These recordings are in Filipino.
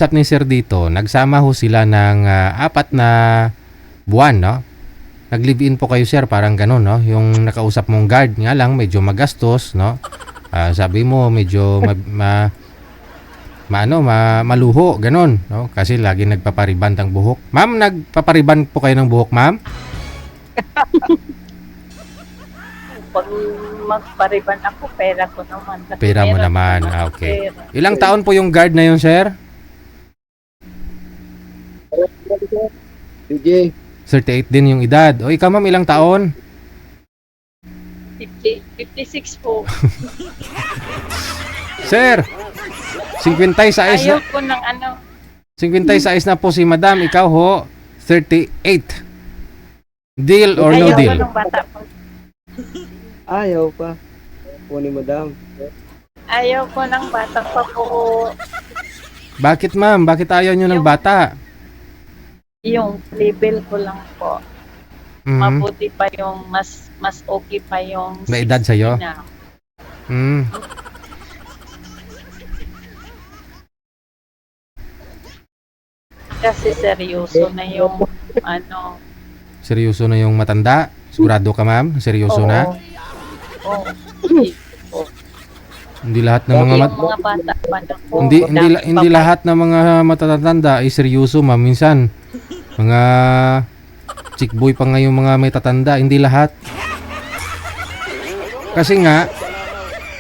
Usap ni Sir dito, nagsama ho sila ng 4 na buwan, no? Nag-live-in po kayo, Sir, parang ganun, no? Yung nakausap mong guard, nga lang, medyo magastos, no? Sabi mo, medyo maluho, ganun, no? Kasi lagi nagpapariban ang buhok. Ma'am, nagpapariban po kayo ng buhok, ma'am? Pag magpariban ako, pera ko naman. Kasi Pera mo meron naman, naman okay. Ilang taon po yung guard na yun, Sir? DJ, 38 din yung edad. O ikaw, ma'am, ilang taon? 56 po. Sir, 56 Ayaw na, ko ng ano. 56 na po si Madam. Ikaw ho, 38. Deal or no Ayaw deal? ko ng bata po. ayaw pa. Po ni Madam. Ayaw ko ng bata pa po. Bakit, ma'am? Bakit ayaw nyo ng bata? Yung level ko lang po. Mhm. Mabuti pa yung mas okay pa yung May edad 60 sa'yo? na. Mm. Kasi seryoso na yung ano. Seryoso na yung matanda? Sigurado ka, ma'am? Seryoso na? Oo. Hindi lahat ng mga Yung mga bata pa na po. hindi lahat ng mga matatanda ay seryoso, ma'am. Minsan mga chick boy pa nga yung mga may tatanda, hindi lahat. Kasi nga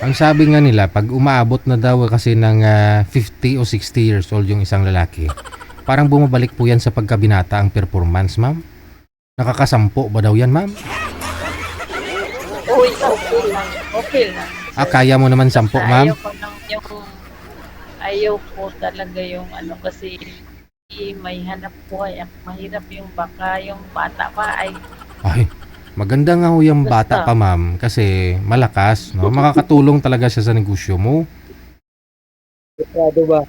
ang sabi nga nila, pag umaabot na daw kasi ng 50 o 60 years old yung isang lalaki, parang bumabalik po yan sa pagkabinata ang performance, ma'am. Nakakasampo ba daw yan, ma'am? Uy, okay lang. Okay lang. Kaya mo naman sampo, ma'am? Ayaw ko ng yung ayaw ko talaga yung ano kasi may hanap buhay. Mahirap yung baka yung bata pa ay Ay, maganda nga ho yung bata pa, ma'am, kasi malakas, no? Makakatulong talaga siya sa negosyo mo. Sigurado ba?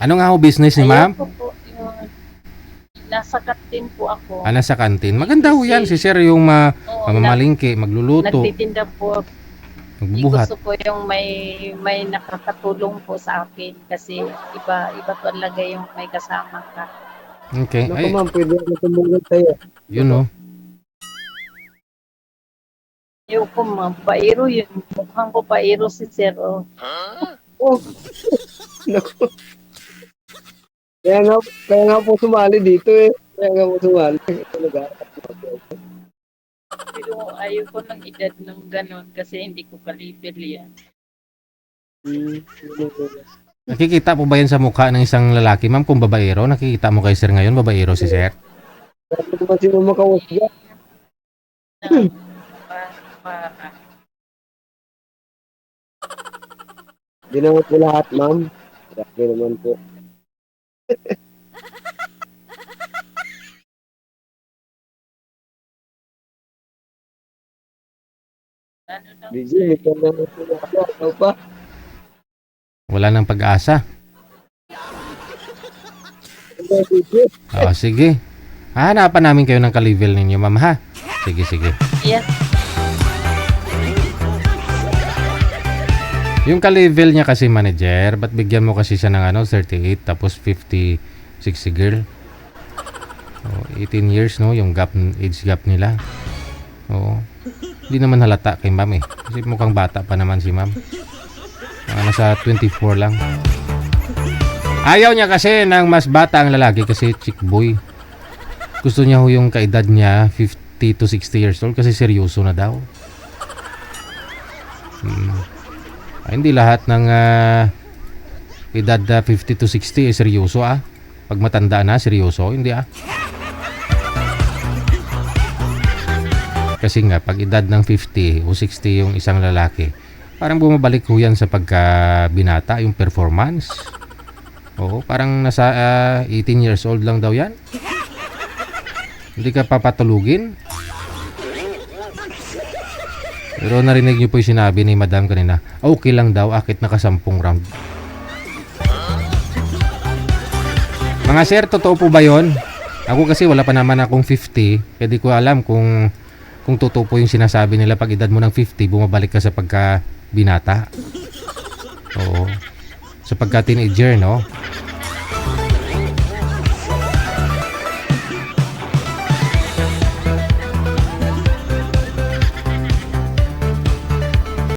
Ano nga ho business ni ma'am? ayaw ko po yung nasa kantin po ako. Sa kantin. Maganda ho yan. Si Sir yung Oo, mamamalingki, magluluto, nagtitinda po. magbubuhat. Gusto ko yung may nakakatulong po sa akin kasi iba talaga yung may kasama ka. Okay. Naku Ay, ma'am, pwede ako tumulong sa'yo. yun o. Ayaw ko pairo yun. Mukhang ko pairo si Sir. Oh. Oh. Naku. Kaya nga po sumali dito eh. Kaya nga po sumali. Talaga. Pero ayaw ko ng edad ng ganon kasi hindi ko kalibel yan. Nakikita po ba yan sa mukha ng isang lalaki, ma'am, kung babaero? Nakikita mo kay Sir ngayon, babaero si Sir? Bakit ko ba sino makawasya? Di naman po lahat, ma'am. Grabe naman po. Ano lang, DJ, may kanya po na ako pa. Wala nang pag-asa. DJ. Sige. Hahanapan namin kayo ng ka-level ninyo, ma'am, ha? Sige, sige. yes. Yung ka-level niya kasi manager, ba't bigyan mo kasi siya ng 38 tapos 50, 60 girl? 18 years, no? Yung age gap nila. Oo. Hindi naman halata kay ma'am eh. Kasi mukhang bata pa naman si ma'am. Nasa 24 lang. Ayaw niya kasi ng mas bata ang lalaki kasi chick boy. Gusto niya ho yung kaedad niya 50 to 60 years old kasi seryoso na daw. Hindi lahat ng edad 50 to 60 seryoso ah. Pag matanda na, seryoso. Hindi ah. Kasi nga, pag edad ng 50 o 60 yung isang lalaki, parang bumabalik ho yan sa pagkabinata, yung performance. Oo, parang nasa 18 years old lang daw yan. Hindi ka papatulugin. Pero narinig niyo po yung sinabi ni Madam kanina, okay lang daw, akit nakasampung round. Mga sir, totoo po ba yun? Ako kasi wala pa naman akong 50, kaya di ko alam kung totoo po yung sinasabi nila pag edad mo ng 50, bumabalik ka sa pagka binata. Oo. sa pagka-teenager, no?